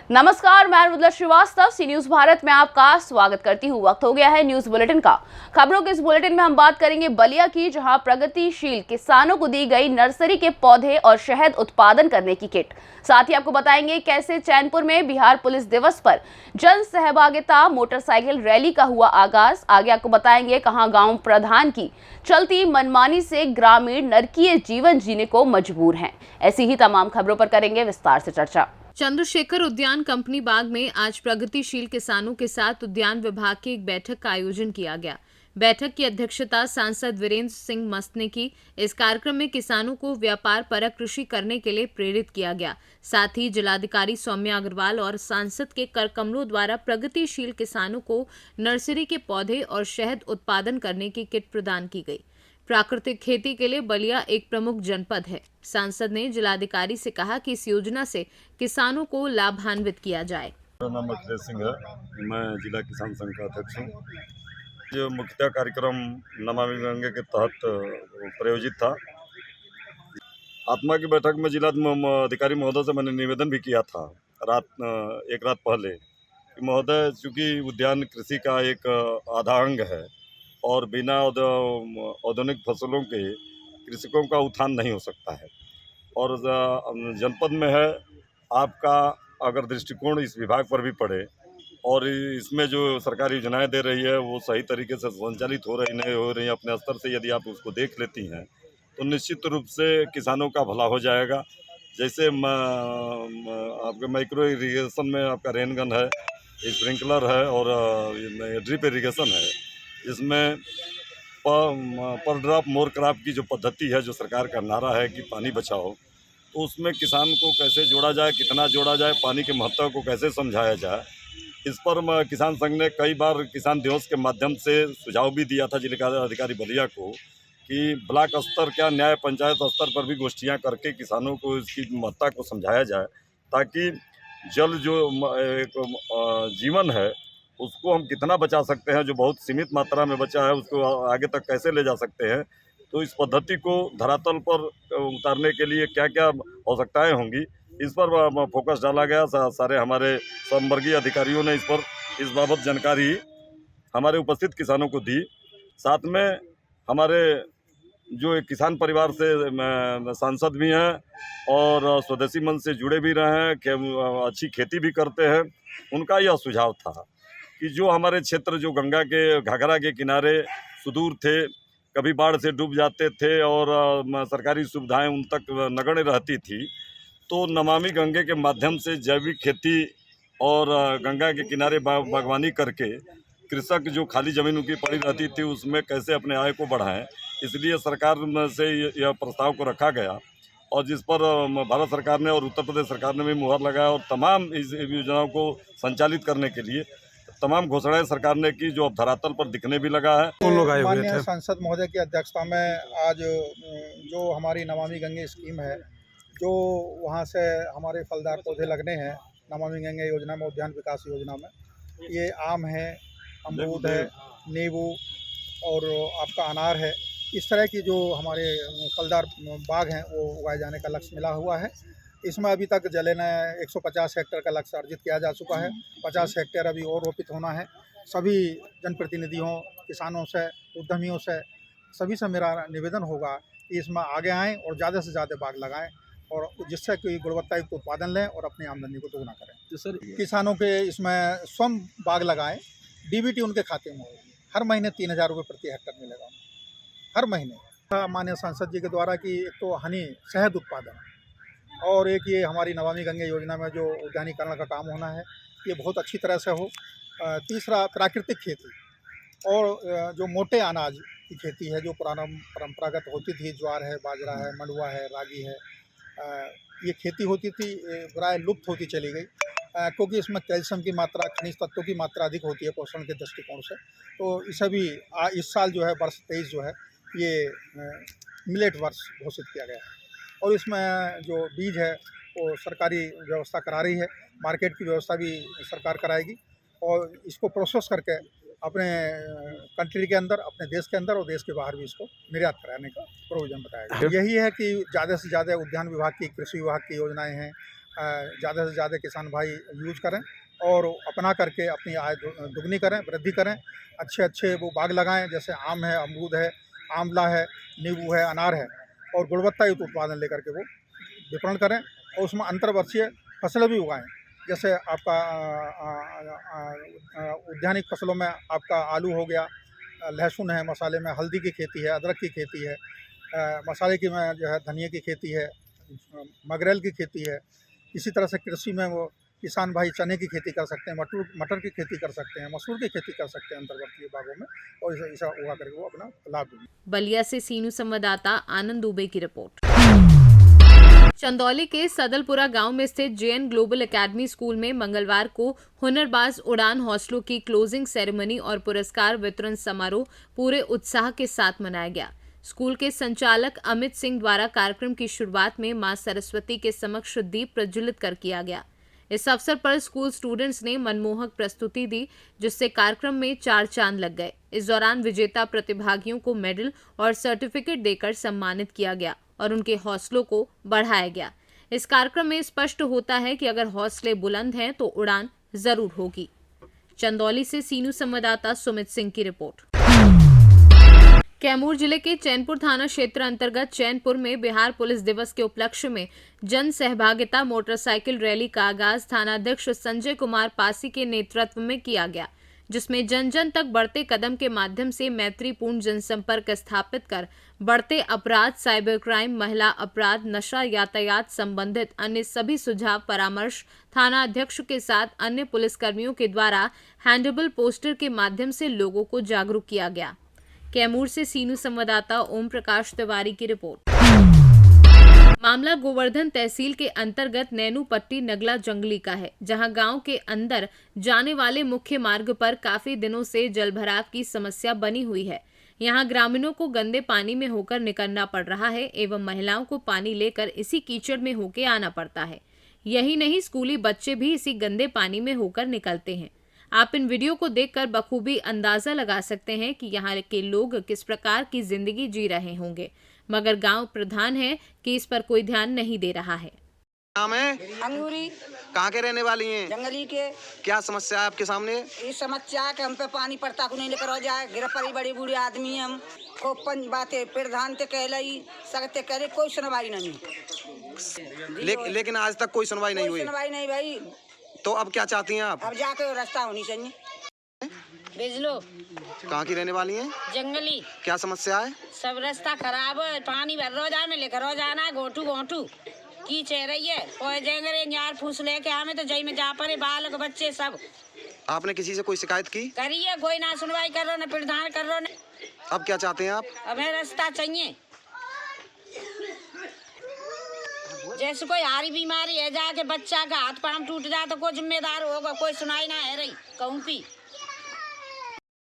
नमस्कार, मैं रुद्र श्रीवास्तव सी न्यूज भारत में आपका स्वागत करती हूँ। वक्त हो गया है न्यूज बुलेटिन का। खबरों के इस बुलेटिन में हम बात करेंगे बलिया की, जहां प्रगतिशील किसानों को दी गई नर्सरी के पौधे और शहद उत्पादन करने की किट। साथ ही आपको बताएंगे कैसे चैनपुर में बिहार पुलिस दिवस पर जन सहभागिता मोटरसाइकिल रैली का हुआ आगाज। आगे आपको बताएंगे कहां गाँव प्रधान की चलती मनमानी से ग्रामीण नरकीय जीवन जीने को मजबूर हैं। ऐसी ही तमाम खबरों पर करेंगे विस्तार से चर्चा। चंद्रशेखर उद्यान कंपनी बाग में आज प्रगतिशील किसानों के साथ उद्यान विभाग की एक बैठक का आयोजन किया गया। बैठक की अध्यक्षता सांसद वीरेंद्र सिंह मस्त ने की। इस कार्यक्रम में किसानों को व्यापार परक कृषि करने के लिए प्रेरित किया गया। साथ ही जिलाधिकारी सौम्या अग्रवाल और सांसद के कर कमलों द्वारा प्रगतिशील किसानों को नर्सरी के पौधे और शहद उत्पादन करने की किट प्रदान की गई। प्राकृतिक खेती के लिए बलिया एक प्रमुख जनपद है। सांसद ने जिलाधिकारी से कहा कि इस योजना से किसानों को लाभान्वित किया जाए। मेरा नाम अखिलेश सिंह है, मैं जिला किसान संघ का अध्यक्ष हूँ। जो मुख्यतः कार्यक्रम नमामि गंगे के तहत प्रायोजित था। आत्मा की बैठक में जिला अधिकारी महोदय से मैंने निवेदन भी किया था एक रात पहले कि महोदय, चूँकि उद्यान कृषि का एक आधा अंग है और बिना औद्योगिक फसलों के कृषकों का उत्थान नहीं हो सकता है, और जनपद में है आपका अगर दृष्टिकोण इस विभाग पर भी पड़े और इसमें जो सरकारी योजनाएं दे रही है वो सही तरीके से संचालित हो रही नहीं हो रही अपने स्तर से, यदि आप उसको देख लेती हैं तो निश्चित रूप से किसानों का भला हो जाएगा। जैसे आपके माइक्रो इरीगेशन में आपका रेनगन है, स्प्रिंकलर है और ड्रिप इरीगेशन है। इसमें पर ड्रॉप मोर क्रॉप की जो पद्धति है, जो सरकार का नारा है कि पानी बचाओ, तो उसमें किसान को कैसे जोड़ा जाए, कितना जोड़ा जाए, पानी के महत्व को कैसे समझाया जाए, इस पर किसान संघ ने कई बार किसान दिवस के माध्यम से सुझाव भी दिया था जिला अधिकारी बलिया को कि ब्लॉक स्तर क्या न्याय पंचायत स्तर पर भी गोष्ठियां करके किसानों को इसकी महत्ता को समझाया जाए, ताकि जल जो एक जीवन है उसको हम कितना बचा सकते हैं, जो बहुत सीमित मात्रा में बचा है उसको आगे तक कैसे ले जा सकते हैं। तो इस पद्धति को धरातल पर उतारने के लिए क्या क्या आवश्यकताएं होंगी, इस पर फोकस डाला गया। सारे हमारे संवर्गीय अधिकारियों ने इस बाबत जानकारी हमारे उपस्थित किसानों को दी। साथ में हमारे जो एक किसान परिवार से सांसद भी हैं और स्वदेशी मन से जुड़े भी रहे हैं, अच्छी खेती भी करते हैं, उनका यह सुझाव था कि जो हमारे क्षेत्र जो गंगा के घाघरा के किनारे सुदूर थे, कभी बाढ़ से डूब जाते थे और सरकारी सुविधाएं उन तक नगण्य रहती थी, तो नमामि गंगे के माध्यम से जैविक खेती और गंगा के किनारे बागवानी करके कृषक जो खाली ज़मीन उनकी पड़ी रहती थी उसमें कैसे अपने आय को बढ़ाएं, इसलिए सरकार से यह प्रस्ताव को रखा गया और जिस पर भारत सरकार ने और उत्तर प्रदेश सरकार ने भी मुहर लगाया और तमाम इस योजनाओं को संचालित करने के लिए तमाम घोषणाएं सरकार ने की, जो अब धरातल पर दिखने भी लगा है। माननीय सांसद महोदय की अध्यक्षता में आज जो हमारी नमामि गंगे स्कीम है, जो वहाँ से हमारे फलदार पौधे लगने हैं नमामि गंगे योजना में, उद्यान विकास योजना में, ये आम है, अमरूद है, नींबू और आपका अनार है। इस तरह की जो हमारे फलदार बाग हैं वो उगाए जाने का लक्ष्य मिला हुआ है। इसमें अभी तक जिले ने 150 हेक्टेयर का लक्ष्य अर्जित किया जा चुका है। 50 हेक्टेयर अभी और रोपित होना है। सभी जनप्रतिनिधियों, किसानों से, उद्यमियों से, सभी से मेरा निवेदन होगा कि इसमें आगे आएँ और ज़्यादा से ज़्यादा बाग लगाएं और जिससे कोई गुणवत्तायुक्त उत्पादन लें और अपनी आमदनी को दोगुना करें। तो सर, किसानों के इसमें स्वयं बाग लगाएं, डीबीटी उनके खाते में होगी। हर महीने 3000 रुपये प्रति हेक्टेयर मिलेगा हर महीने। माननीय सांसद जी के द्वारा कि एक तो हनी शहद उत्पादन और एक ये हमारी नमामि गंगे योजना में जो उद्यानीकरण का काम होना है, ये बहुत अच्छी तरह से हो। तीसरा, प्राकृतिक खेती और जो मोटे अनाज की खेती है जो परंपरागत होती थी, ज्वार है, बाजरा है, मंडुआ है, रागी है, ये खेती होती थी, प्राय लुप्त होती चली गई क्योंकि इसमें कैल्शियम की मात्रा, खनिज तत्वों की मात्रा अधिक होती है पोषण के दृष्टिकोण से। तो इसे भी इस साल जो है वर्ष 23 जो है ये मिलेट वर्ष घोषित किया गया है और इसमें जो बीज है वो सरकारी व्यवस्था करा रही है, मार्केट की व्यवस्था भी सरकार कराएगी और इसको प्रोसेस करके अपने कंट्री के अंदर, अपने देश के अंदर और देश के बाहर भी इसको निर्यात कराने का प्रोविज़न बताया गया। यही है कि ज़्यादा से ज़्यादा उद्यान विभाग की, कृषि विभाग की योजनाएं हैं ज़्यादा से ज़्यादा किसान भाई यूज़ करें और अपना करके अपनी आय दुगनी करें, वृद्धि करें। अच्छे अच्छे वो बाग लगाएं, जैसे आम है, अमरूद है, आंवला है, नींबू है, अनार है, और गुणवत्तायुक्त उत्पादन लेकर के वो विपणन करें और उसमें अंतर्वर्षीय फसलें भी उगाएं। जैसे आपका उद्यानिक फसलों में आपका आलू हो गया, लहसुन है, मसाले में हल्दी की खेती है, अदरक की खेती है, मसाले की में जो है धनिया की खेती है, मगरेल की खेती है। इसी तरह से कृषि में वो किसान भाई चने की खेती कर सकते हैं, मटर की खेती कर सकते हैं, मसूर की खेती कर सकते हैं अंतर्वर्तीय बागों में, और ऐसा उगा करके वो अपना लाभ देंगे। बलिया से सीनू संवाददाता आनंद दुबे की रिपोर्ट। चंदौली के सदलपुरा गांव में स्थित जेएन ग्लोबल एकेडमी स्कूल में मंगलवार को हुनरबाज उड़ान हौसलों की क्लोजिंग सेरेमनी और पुरस्कार वितरण समारोह पूरे उत्साह के साथ मनाया गया। स्कूल के संचालक अमित सिंह द्वारा कार्यक्रम की शुरुआत में मां सरस्वती के समक्ष दीप प्रज्वलित कर किया गया। इस अवसर पर स्कूल स्टूडेंट्स ने मनमोहक प्रस्तुति दी, जिससे कार्यक्रम में 4 चांद लग गए। इस दौरान विजेता प्रतिभागियों को मेडल और सर्टिफिकेट देकर सम्मानित किया गया और उनके हौसलों को बढ़ाया गया। इस कार्यक्रम में स्पष्ट होता है कि अगर हौसले बुलंद हैं तो उड़ान जरूर होगी। चंदौली से सीनू संवाददाता सुमित सिंह की रिपोर्ट। कैमूर जिले के चैनपुर थाना क्षेत्र अंतर्गत चैनपुर में बिहार पुलिस दिवस के उपलक्ष्य में जन सहभागिता मोटरसाइकिल रैली का आगाज थानाध्यक्ष संजय कुमार पासी के नेतृत्व में किया गया, जिसमें जन जन तक बढ़ते कदम के माध्यम से मैत्रीपूर्ण जनसंपर्क स्थापित कर बढ़ते अपराध, साइबर क्राइम, महिला अपराध, नशा, यातायात संबंधित अन्य सभी सुझाव परामर्श थाना अध्यक्ष के साथ अन्य पुलिसकर्मियों के द्वारा हैंडेबल पोस्टर के माध्यम से लोगों को जागरूक किया गया। कैमूर से सीनू संवाददाता ओम प्रकाश तिवारी की रिपोर्ट। मामला गोवर्धन तहसील के अंतर्गत नैनू पट्टी नगला जंगली का है, जहां गांव के अंदर जाने वाले मुख्य मार्ग पर काफी दिनों से जलभराव की समस्या बनी हुई है। यहां ग्रामीणों को गंदे पानी में होकर निकलना पड़ रहा है एवं महिलाओं को पानी लेकर इसी कीचड़ में होकर आना पड़ता है। यही नहीं, स्कूली बच्चे भी इसी गंदे पानी में होकर निकलते हैं। आप इन वीडियो को देखकर बखूबी अंदाजा लगा सकते हैं कि यहाँ के लोग किस प्रकार की जिंदगी जी रहे होंगे, मगर गांव प्रधान है कि इस पर कोई ध्यान नहीं दे रहा है। नाम है अंगूरी। कहाँ के रहने वाली हैं? जंगली के। क्या समस्या है आपके सामने? इस समस्या है कि हम पे पानी पड़ता को नहीं लेकर हो जाए, गिर पड़ी, बड़ी बूढ़े आदमी हम को पंच बातें प्रधान ते कह लई सकते करे, कोई सुनवाई नहीं। लेकिन आज तक कोई सुनवाई नहीं हुई। सुनवाई नहीं भाई। तो अब क्या चाहती हैं आप? अब जाके रास्ता होनी चाहिए। भेज लो। कहाँ की रहने वाली हैं? जंगली। क्या समस्या है? सब रास्ता खराब है, पानी भर रोजा में लेकर हो जाना है, घोटू घोटू की चह रही है और जेंगरे न्यार फूस लेके हमें तो जई में जा पड़े, बालक बच्चे सब। आपने किसी से कोई शिकायत की? करी है, कोई ना सुनवाई कर रो, न प्रधान कर रो। अब क्या चाहते हैं आप? हमें रास्ता चाहिए। जैसे कोई हारी बीमारी है, जाके बच्चा का हाथ पांव टूट जाए तो कोई जिम्मेदार होगा, कोई सुनाई ना है रही कहूँ की।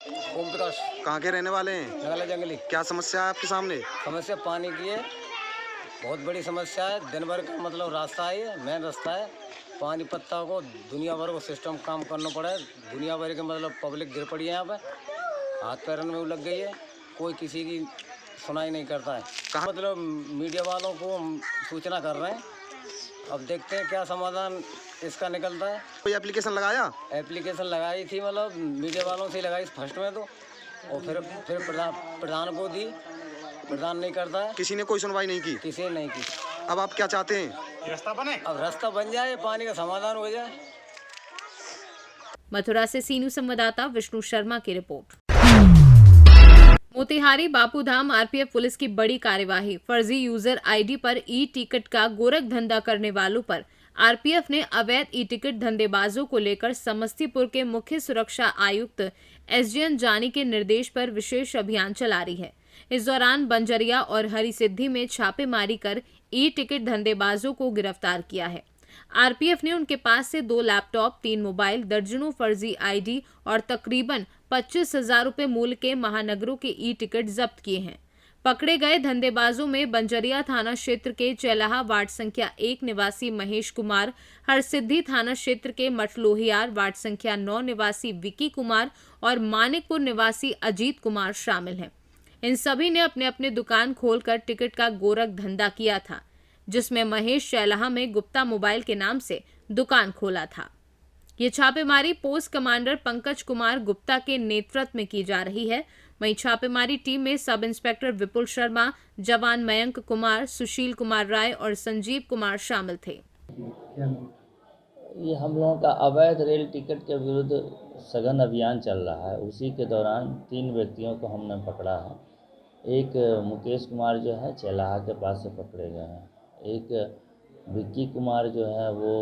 ओम प्रकाश। कहाँ के रहने वाले हैं? नगला जंगली। क्या समस्या है आपके सामने? समस्या पानी की है, बहुत बड़ी समस्या है। दिन भर का मतलब रास्ता है, ये मेन रास्ता है। पानी पत्ता को दुनिया भर को सिस्टम काम करना पड़ा है। दुनिया भर के मतलब पब्लिक गिर पड़ी है यहाँ पे, हाथ पैरन में लग गई है, कोई किसी की सुनाई नहीं करता है। कहाँ? मतलब मीडिया वालों को हम सूचना कर रहे हैं, अब देखते हैं क्या समाधान इसका निकलता है। कोई एप्लीकेशन लगाया? एप्लीकेशन लगाई थी, मतलब मीडिया वालों से लगाई फर्स्ट में तो, और फिर प्रधान को दी, प्रधान नहीं करता है। किसी ने कोई सुनवाई नहीं की? किसी ने नहीं की। अब आप क्या चाहते हैं? रास्ता बने, अब रास्ता बन जाए, पानी का समाधान हो जाए। मथुरा से सीनू संवाददाता विष्णु शर्मा की report. Motihari Bapudham RPF police की बड़ी कार्यवाही। फर्जी यूजर आईडी पर ई टिकट का गोरख धंधा करने वालों पर आरपीएफ ने अवैध ई टिकट धंधेबाजों को लेकर समस्तीपुर के मुख्य सुरक्षा आयुक्त एसडीएन जानी के निर्देश पर विशेष अभियान चला रही है। इस दौरान बंजरिया और हरी सिद्धि में छापेमारी कर ई टिकट धंधेबाजों को गिरफ्तार किया है। आरपीएफ ने उनके पास से 2 लैपटॉप, 3 मोबाइल, दर्जनों फर्जी आईडी और तकरीबन 25,000 रुपए मूल्य के महानगरों के ई टिकट जब्त किए हैं। पकड़े गए धंधेबाजों में बंजरिया थाना क्षेत्र के चैलाहा वार्ड संख्या 1 निवासी महेश कुमार, हरसिद्धि थाना क्षेत्र के मठलोहियार वार्ड संख्या 9 निवासी विकी कुमार और मानिकपुर निवासी अजीत कुमार शामिल हैं। इन सभी ने अपने अपने दुकान खोलकर टिकट का गोरख धंधा किया था। जिसमें महेश चैलाहा में गुप्ता मोबाइल के नाम से दुकान खोला था। ये छापेमारी पोस्ट कमांडर पंकज कुमार गुप्ता के नेतृत्व में की जा रही है। वहीं छापेमारी टीम में सब इंस्पेक्टर विपुल शर्मा, जवान मयंक कुमार, सुशील कुमार राय और संजीव कुमार शामिल थे। ये हम लोगों का अवैध रेल टिकट के विरुद्ध सघन अभियान चल रहा है। उसी के दौरान 3 व्यक्तियों को हमने पकड़ा है। एक मुकेश कुमार जो है चैलाहा के पास से पकड़े गए हैं। एक विक्की कुमार जो है वो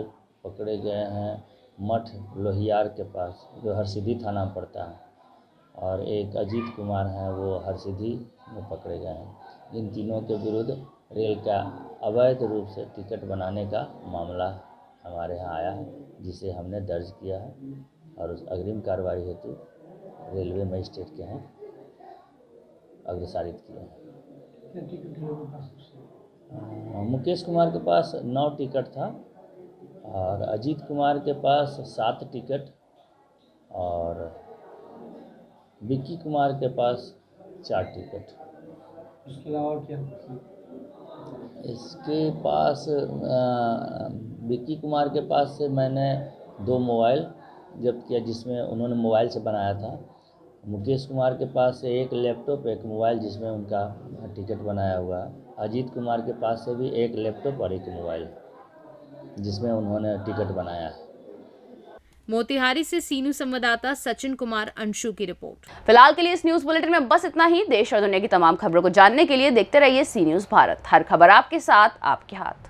पकड़े गए हैं मठ लोहियार के पास, जो हरसिद्धि थाना में पड़ता है। और एक अजीत कुमार हैं, वो हरसिद्धि में पकड़े गए हैं। इन तीनों के विरुद्ध रेल का अवैध रूप से टिकट बनाने का मामला हमारे यहाँ आया है, जिसे हमने दर्ज किया है और उस अग्रिम कार्रवाई हेतु रेलवे मजिस्ट्रेट के यहाँ अग्रसारित किया है। मुकेश कुमार के पास 9 टिकट था और अजीत कुमार के पास 7 टिकट और विक्की कुमार के पास 4 टिकट। इसके अलावा क्या? इसके पास विक्की कुमार के पास से मैंने 2 मोबाइल जब्त किया, जिसमें उन्होंने मोबाइल से बनाया था। मुकेश कुमार के पास से 1 लैपटॉप, 1 मोबाइल जिसमें उनका टिकट बनाया हुआ है। अजीत कुमार के पास से भी 1 लैपटॉप और 1 मोबाइल जिसमें उन्होंने टिकट बनाया है। मोतिहारी से सीनू संवाददाता सचिन कुमार अंशु की रिपोर्ट। फिलहाल के लिए इस न्यूज बुलेटिन में बस इतना ही। देश और दुनिया की तमाम खबरों को जानने के लिए देखते रहिए सी न्यूज भारत। हर खबर आपके साथ, आपके हाथ।